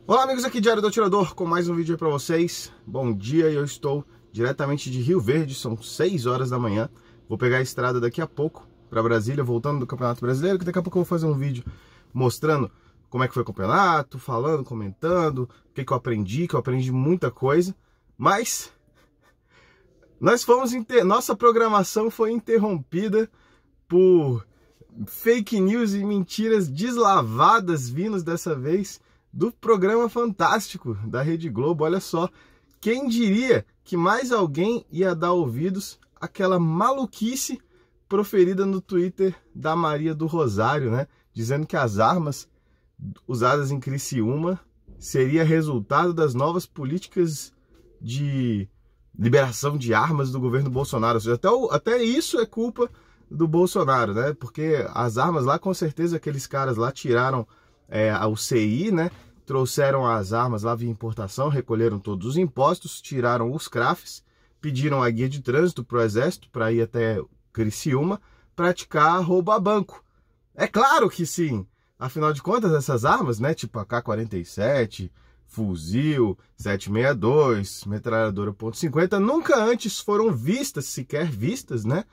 Olá amigos, aqui Diário do Atirador com mais um vídeo aí pra vocês. Bom dia, eu estou diretamente de Rio Verde, são 6 horas da manhã. Vou pegar a estrada daqui a pouco pra Brasília, voltando do Campeonato Brasileiro, que daqui a pouco eu vou fazer um vídeo mostrando como é que foi o campeonato, falando, comentando, o que eu aprendi muita coisa. Mas nossa programação foi interrompida por fake news e mentiras deslavadas vindas dessa vez do programa fantástico da Rede Globo. Olha só, quem diria que mais alguém ia dar ouvidos àquela maluquice proferida no Twitter da Maria do Rosário, né? Dizendo que as armas usadas em Criciúma seria resultado das novas políticas de liberação de armas do governo Bolsonaro. Ou seja, até isso é culpa do Bolsonaro, né? Porque as armas lá, com certeza, aqueles caras lá tiraram o CI, né? Trouxeram as armas lá via importação, recolheram todos os impostos, tiraram os CRAFs, pediram a guia de trânsito para o Exército para ir até Criciúma praticar roubo a banco. É claro que sim! Afinal de contas, essas armas, né, tipo AK-47, fuzil, 762, metralhadora .50, nunca antes foram sequer vistas, né,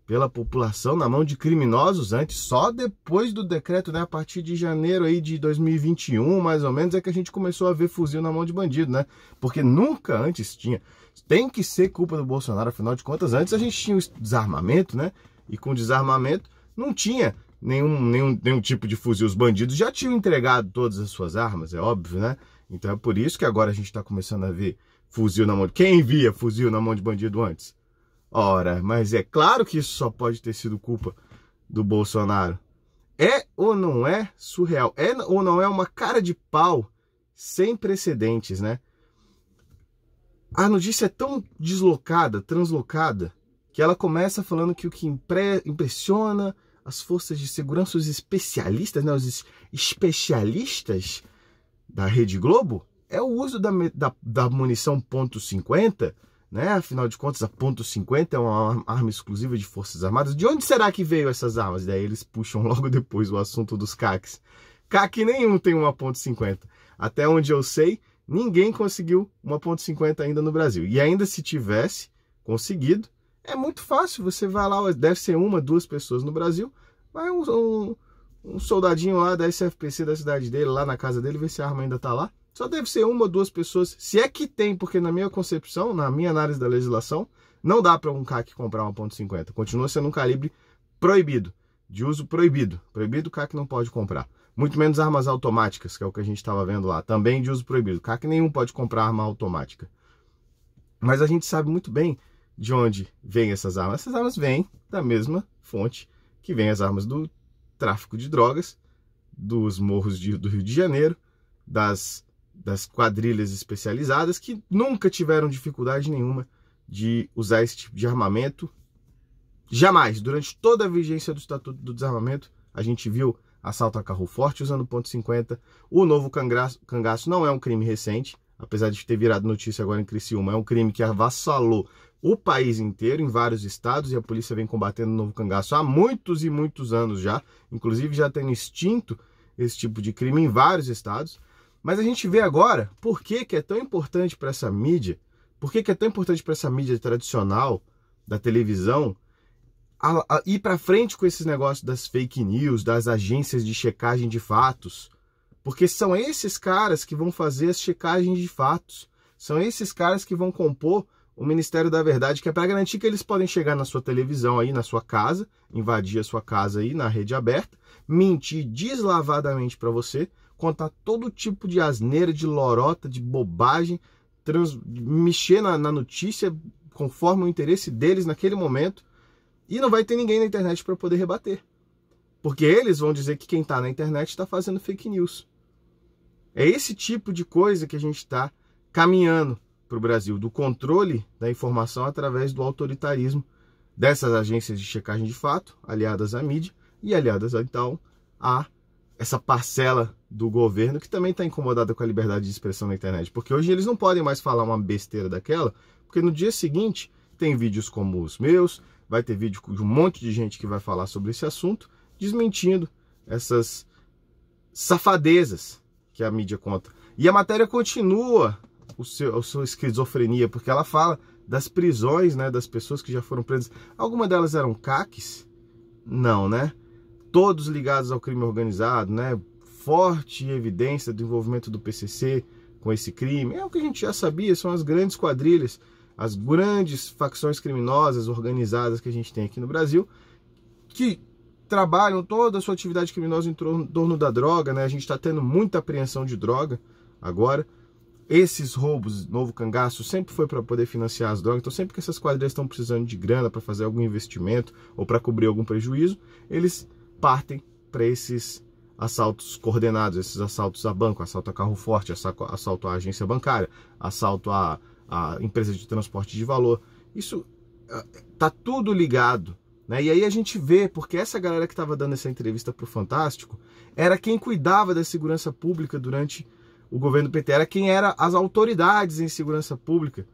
pela população na mão de criminosos antes. Só depois do decreto, né, a partir de janeiro aí de 2021, mais ou menos, é que a gente começou a ver fuzil na mão de bandido, né? Porque nunca antes tinha. Tem que ser culpa do Bolsonaro, afinal de contas, antes a gente tinha o desarmamento, né? E com desarmamento não tinha nenhum tipo de fuzil. Os bandidos já tinham entregado todas as suas armas, é óbvio, né? Então é por isso que agora a gente está começando a ver fuzil na mão de... Quem via fuzil na mão de bandido antes? Ora, mas é claro que isso só pode ter sido culpa do Bolsonaro. É ou não é surreal? É ou não é uma cara de pau sem precedentes, né? A notícia é tão deslocada, translocada, que ela começa falando que o que impressiona as forças de segurança, os especialistas, né, os especialistas da Rede Globo, é o uso da munição .50, né? Afinal de contas, a .50 é uma arma exclusiva de Forças Armadas. De onde será que veio essas armas? Daí eles puxam logo depois o assunto dos CACs. CAC nenhum tem uma .50. Até onde eu sei, ninguém conseguiu uma .50 ainda no Brasil. E ainda se tivesse conseguido, é muito fácil. Você vai lá, deve ser uma, duas pessoas no Brasil, vai um soldadinho lá da SFPC da cidade dele, lá na casa dele, ver se a arma ainda tá lá. Só deve ser uma ou duas pessoas, se é que tem, porque na minha concepção, na minha análise da legislação, não dá para um CAC comprar uma .50. Continua sendo um calibre proibido, de uso proibido. Proibido, o CAC não pode comprar. Muito menos armas automáticas, que é o que a gente estava vendo lá, também de uso proibido. CAC nenhum pode comprar arma automática. Mas a gente sabe muito bem de onde vêm essas armas. Essas armas vêm da mesma fonte que vêm as armas do tráfico de drogas, dos morros do Rio de Janeiro, das quadrilhas especializadas, que nunca tiveram dificuldade nenhuma de usar esse tipo de armamento. Jamais, durante toda a vigência do Estatuto do Desarmamento, a gente viu assalto a carro forte usando .50. O novo cangaço não é um crime recente, apesar de ter virado notícia agora em Criciúma. É um crime que avassalou o país inteiro, em vários estados, e a polícia vem combatendo o novo cangaço há muitos e muitos anos já, inclusive já tendo extinto esse tipo de crime em vários estados. Mas a gente vê agora por que é tão importante para essa mídia, por que é tão importante para essa mídia tradicional da televisão a ir para frente com esses negócios das fake news, das agências de checagem de fatos. Porque são esses caras que vão fazer as checagens de fatos. São esses caras que vão compor o Ministério da Verdade, que é para garantir que eles podem chegar na sua televisão aí, na sua casa, invadir a sua casa aí na rede aberta, mentir deslavadamente para você, contar todo tipo de asneira, de lorota, de bobagem, mexer na notícia conforme o interesse deles naquele momento, e não vai ter ninguém na internet para poder rebater. Porque eles vão dizer que quem está na internet está fazendo fake news. É esse tipo de coisa que a gente está caminhando para o Brasil, do controle da informação através do autoritarismo dessas agências de checagem de fato, aliadas à mídia e aliadas, então, a essa parcela do governo que também está incomodada com a liberdade de expressão na internet. Porque hoje eles não podem mais falar uma besteira daquela, porque no dia seguinte tem vídeos como os meus, vai ter vídeo de um monte de gente que vai falar sobre esse assunto, desmentindo essas safadezas que a mídia conta. E a matéria continua a sua esquizofrenia, porque ela fala das prisões, né, das pessoas que já foram presas. Algumas delas eram CACs? Não, né? Todos ligados ao crime organizado, né? Forte evidência do envolvimento do PCC com esse crime. É o que a gente já sabia, são as grandes quadrilhas, as grandes facções criminosas organizadas que a gente tem aqui no Brasil, que trabalham toda a sua atividade criminosa em torno da droga, né? A gente está tendo muita apreensão de droga agora. Esses roubos, novo cangaço, sempre foi para poder financiar as drogas. Então, sempre que essas quadrilhas estão precisando de grana para fazer algum investimento ou para cobrir algum prejuízo, eles partem para esses assaltos coordenados, esses assaltos a banco, assalto a carro forte, assalto à agência bancária, assalto a empresa de transporte de valor. Isso tá tudo ligado, né? E aí a gente vê, porque essa galera que estava dando essa entrevista para o Fantástico era quem cuidava da segurança pública durante o governo do PT, era quem eram as autoridades em segurança pública,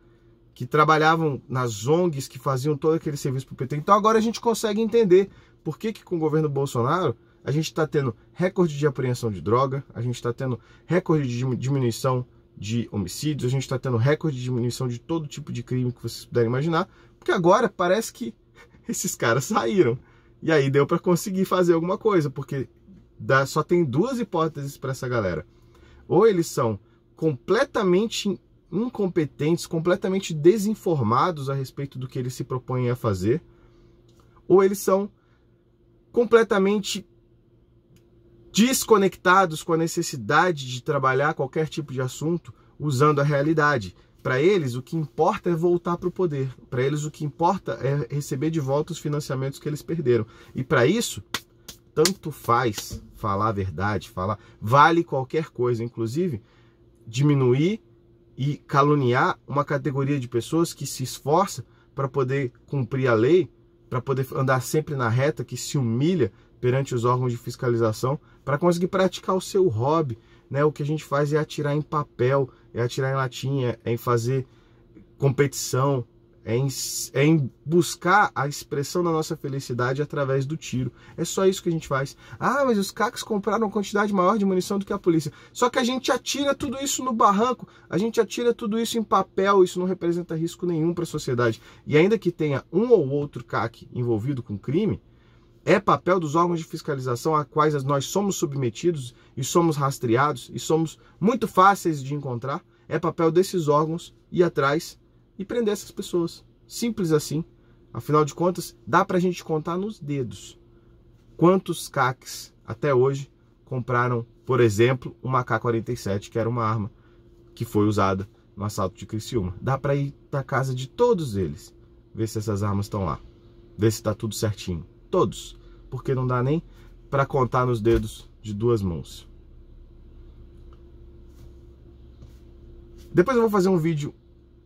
que trabalhavam nas ONGs, que faziam todo aquele serviço para o PT. Então agora a gente consegue entender por que com o governo Bolsonaro a gente está tendo recorde de apreensão de droga, a gente está tendo recorde de diminuição de homicídios, a gente está tendo recorde de diminuição de todo tipo de crime que vocês puderem imaginar, porque agora parece que esses caras saíram. E aí deu para conseguir fazer alguma coisa, porque só tem duas hipóteses para essa galera. Ou eles são completamente incompetentes, completamente desinformados a respeito do que eles se propõem a fazer, ou eles são completamente desconectados com a necessidade de trabalhar qualquer tipo de assunto usando a realidade. Para eles, o que importa é voltar para o poder. Para eles, o que importa é receber de volta os financiamentos que eles perderam. E para isso, tanto faz falar a verdade, vale qualquer coisa, inclusive diminuir e caluniar uma categoria de pessoas que se esforça para poder cumprir a lei, para poder andar sempre na reta, que se humilha perante os órgãos de fiscalização, para conseguir praticar o seu hobby, né? O que a gente faz é atirar em papel, é atirar em latinha, é em fazer competição, é em buscar a expressão da nossa felicidade através do tiro. É só isso que a gente faz. Ah, mas os CACs compraram uma quantidade maior de munição do que a polícia. Só que a gente atira tudo isso no barranco, a gente atira tudo isso em papel, isso não representa risco nenhum para a sociedade. E ainda que tenha um ou outro CAC envolvido com crime, é papel dos órgãos de fiscalização a quais nós somos submetidos e somos rastreados e somos muito fáceis de encontrar. É papel desses órgãos ir atrás e prender essas pessoas. Simples assim. Afinal de contas, dá pra gente contar nos dedos quantos CACs até hoje compraram, por exemplo, uma AK-47, que era uma arma que foi usada no assalto de Criciúma. Dá pra ir pra casa de todos eles, ver se essas armas estão lá, ver se tá tudo certinho. Todos. Porque não dá nem pra contar nos dedos de duas mãos. Depois eu vou fazer um vídeo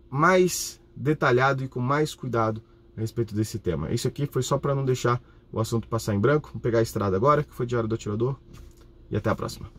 mais detalhado e com mais cuidado a respeito desse tema. Isso aqui foi só para não deixar o assunto passar em branco. Vou pegar a estrada agora, que foi Diário do Atirador. E até a próxima.